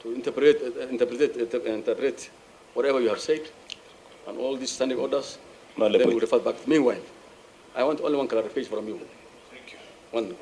to interpret whatever you have said, and all these standing orders, then we'll refer back. Meanwhile, I want only one clarification from you. Thank you. One.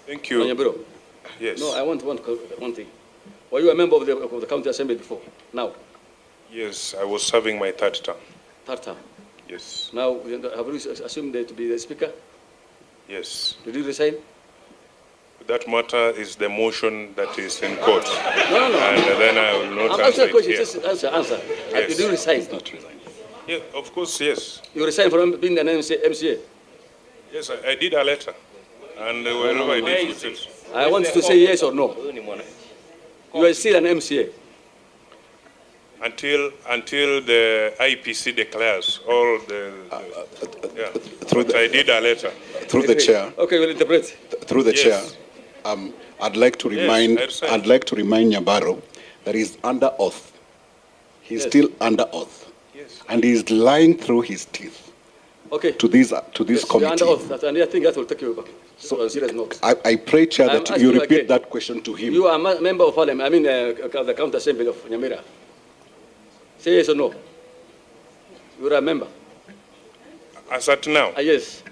Thank you. Nyabaro. Yes. No, I want one thing. Were you a member of the county assembly before? Now? Yes, I was serving my third term. Third term? Yes. Now, have you assumed to be the speaker? Yes. Did you resign? That matter is the motion that is in court. No. And then I will not answer it here. Just answer. Yes. Did you resign? Not resign. Yeah, of course, yes. You resigned from being an MCA? Yes, I did a letter. And wherever I did it. I want to say yes or no. You are still an MCA. Until the IPC declares all the yeah. I did a letter. Through the chair. Okay, we'll interpret. Through the chair. I'd like to remind Nyabaro that he's under oath. He's still under oath. Yes. And he's lying through his teeth. Okay. To this committee. Under oath, and I think that will take you back. So on serious note. I pray, Chair, that you repeat that question to him. You are a member of parliament, the county assembly of Nyamira. Say yes or no. You are a member. As at now? Yes.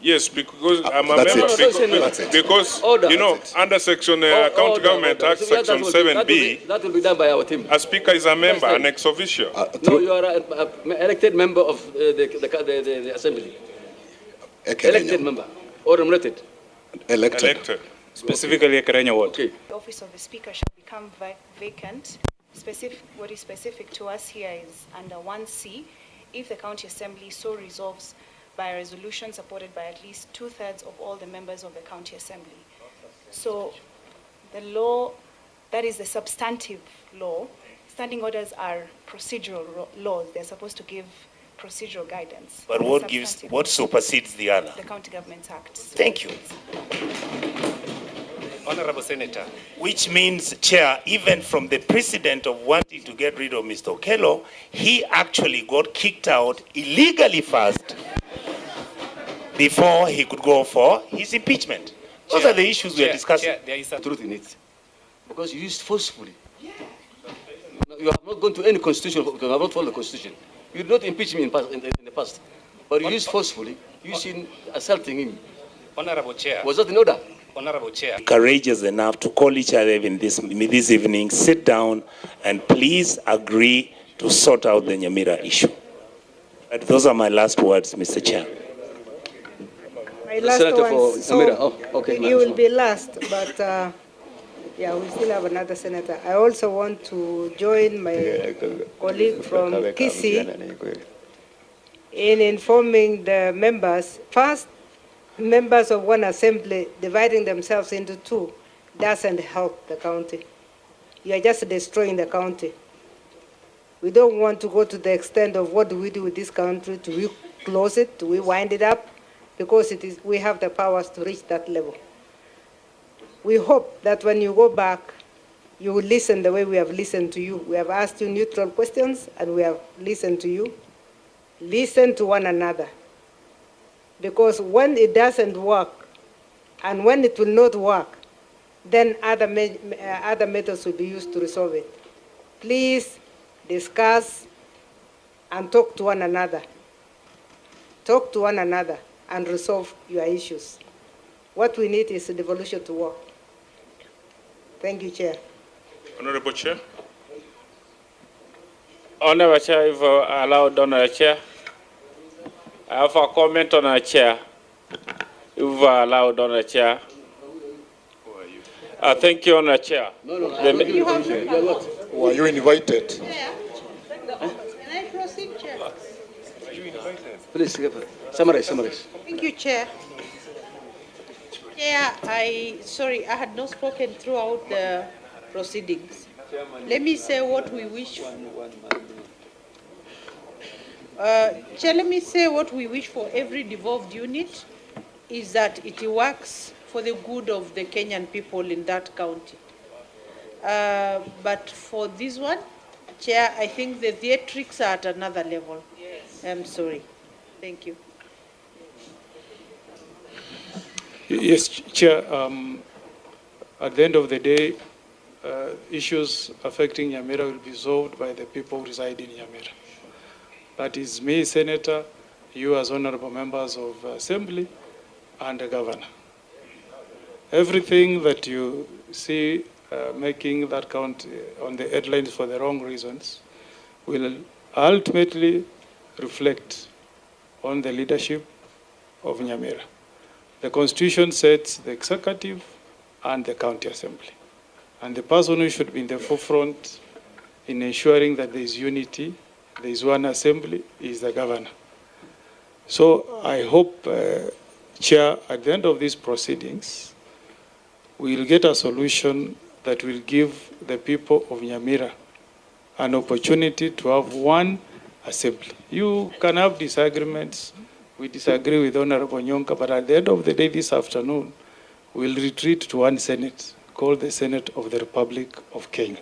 Yes, because I'm a that's member. it. Because, order. you know, under Section County Government Act, Section 7B, that will be done by our team. a speaker is a member, an ex officio. No, you are an elected member of the assembly. Elected member or nominated? Elected. Specifically, Karenya Ward. Okay. The office of the speaker shall become vacant. What is specific to us here is under 1C, if the county assembly so resolves by a resolution supported by at least 2/3 of all the members of the county assembly. So the law, that is the substantive law. Standing orders are procedural laws. They're supposed to give procedural guidance. But what supersedes the other? The County Government Act. Thank you. Honorable Senator. Which means, Chair, even from the precedent of wanting to get rid of Mr. Okero, he actually got kicked out illegally first before he could go for his impeachment. Those are the issues we are discussing. Chair, there is a Truth in it. Because you used forcefully. No, you have not gone to any constitution, you have not followed the constitution. You did not impeach me in the past. But you used forcefully, using assaulting him. Honorable Chair. Was that in order? Honorable Chair. Courageous enough to call each other even this evening, sit down, and please agree to sort out the Nyamira issue. But those are my last words, Mr. Chair. My last Senator one, for so Nyamira. Oh, okay, you will be last, but yeah, we still have another senator. I also want to join my colleague from Kisii in informing the members. First, members of one assembly dividing themselves into two doesn't help the county. You are just destroying the county. We don't want to go to the extent of what do we do with this country? Do we close it? Do we wind it up? Because we have the powers to reach that level. We hope that when you go back, you will listen the way we have listened to you. We have asked you neutral questions, and we have listened to you. Listen to one another. Because when it doesn't work, and when it will not work, then other methods will be used to resolve it. Please discuss and talk to one another. Talk to one another and resolve your issues. What we need is a devolution to work. Thank you, Chair. Honorable Chair. Honorable Chair, if allowed, Honorable Chair. I have a comment on a chair. If allowed, Honorable Chair. Who are you? Thank you, Honorable Chair. Were you invited? Can I proceed, Chair? Are you invited? Please, summarize. Thank you, Chair. Chair, I had not spoken throughout the proceedings. Let me say what we wish for. Chair, let me say what we wish for every devolved unit is that it works for the good of the Kenyan people in that county. But for this one, Chair, I think the theatrics are at another level. Yes. I'm sorry. Thank you. Yes, Chair. At the end of the day, issues affecting Nyamira will be solved by the people who reside in Nyamira. That is me, Senator, you as honorable members of Assembly, and the Governor. Everything that you see making that count on the headlines for the wrong reasons will ultimately reflect on the leadership of Nyamira. The Constitution sets the executive and the county assembly. And the person who should be in the forefront in ensuring that there is unity, there is one assembly, is the governor. So I hope, Chair, at the end of these proceedings, we will get a solution that will give the people of Nyamira an opportunity to have one assembly. You can have disagreements. We disagree with Honorable Nyonka, but at the end of the day this afternoon, we'll retreat to one Senate, called the Senate of the Republic of Kenya.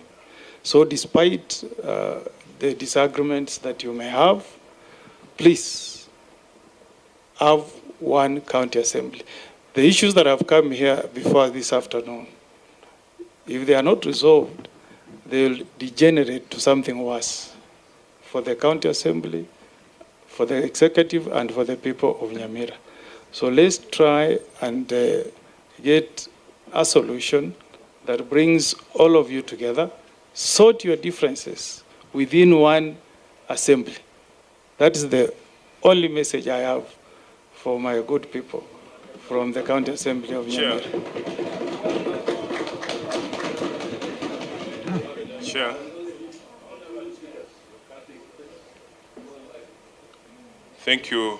So despite the disagreements that you may have, please have one county assembly. The issues that have come here before this afternoon, if they are not resolved, they will degenerate to something worse for the county assembly, for the executive, and for the people of Nyamira. So let's try and get a solution that brings all of you together, sort your differences within one assembly. That is the only message I have for my good people from the county assembly of Nyamira. Chair. Thank you.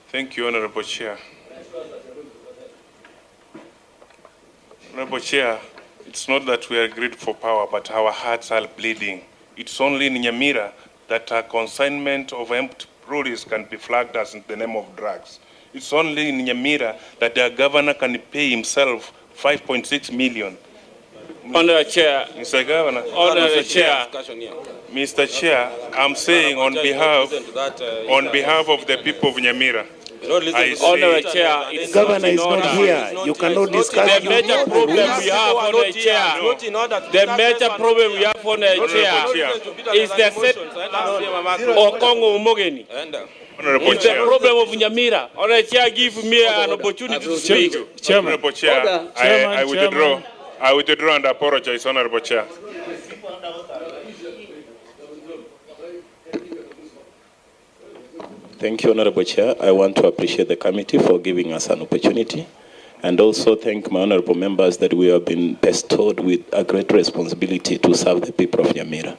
Thank you, Honorable Chair. Honorable Chair, it's not that we are greedy for power, but our hearts are bleeding. It's only in Nyamira that a consignment of empty breweries can be flagged as in the name of drugs. It's only in Nyamira that the governor can pay himself 5.6 million. Honorable Chair. Mr. Governor. Honorable Chair. Mr. Chair, I'm saying on behalf of the people of Nyamira, Honorable Chair, the governor is not here. You cannot discuss. The major problem we have, Honorable Chair, the major problem we have, Honorable Chair, is the set Okongo Umogeni. It's the problem of Nyamira. Honorable Chair, give me an opportunity to speak. Honorable Chair, I withdraw and apologize, Honorable Chair. Thank you, Honorable Chair. I want to appreciate the committee for giving us an opportunity, and also thank my honorable members that we have been bestowed with a great responsibility to serve the people of Nyamira.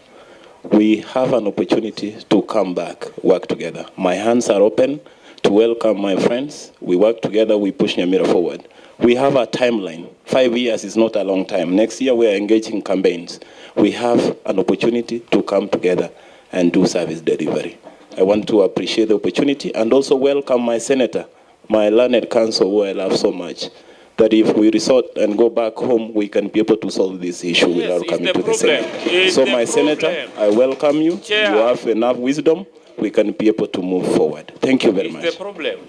We have an opportunity to come back, work together. My hands are open to welcome my friends. We work together, we push Nyamira forward. We have a timeline. 5 years is not a long time. Next year we are engaging campaigns. We have an opportunity to come together and do service delivery. I want to appreciate the opportunity and also welcome my senator, my learned counsel who I love so much, that if we resort and go back home, we can be able to solve this issue without coming to the Senate. So my senator, I welcome you. Chair. You have enough wisdom. We can be able to move forward. Thank you very much. It's the problem.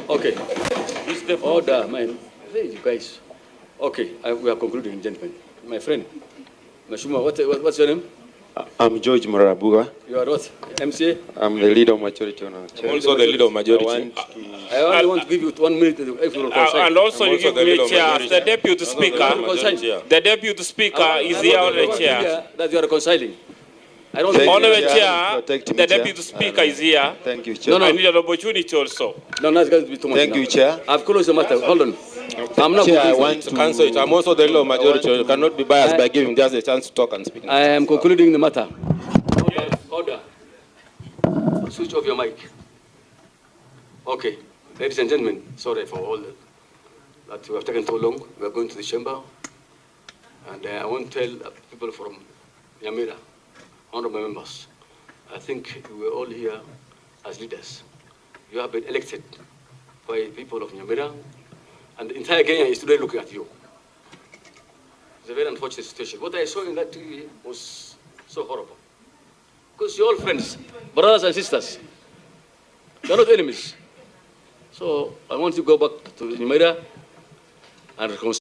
Okay. It's the order, man. Hey, you guys. Okay, we are concluding, gentlemen. My friend, Mashuma, what's your name? I'm George Marabuga. You are what? MCA? I'm the leader of majority on our chair. Also the leader of majority. I only want to give you 1 minute if you and also you give me chair. The deputy speaker. The deputy speaker is here on the chair. That you are reconciling. I don't Honorable Chair, the deputy speaker is here. Thank you, Chair. I need an opportunity also. No, that's going to be too much. Thank you, Chair. I've closed the matter. Hold on. I'm not Chair, I want to cancel it. I'm also the leader of majority. You cannot be biased by giving just a chance to talk and speak. I am concluding the matter. Order. Switch off your mic. Okay. Ladies and gentlemen, sorry for all that we have taken too long. We are going to the chamber. And I want to tell people from Nyamira, honorable members, I think we are all here as leaders. You have been elected by people of Nyamira, and the entire Kenya is today looking at you. It's a very unfortunate situation. What I saw in that TV was so horrible. Because you're all friends, brothers and sisters. You're not enemies. So I want you to go back to Nyamira and reconcile.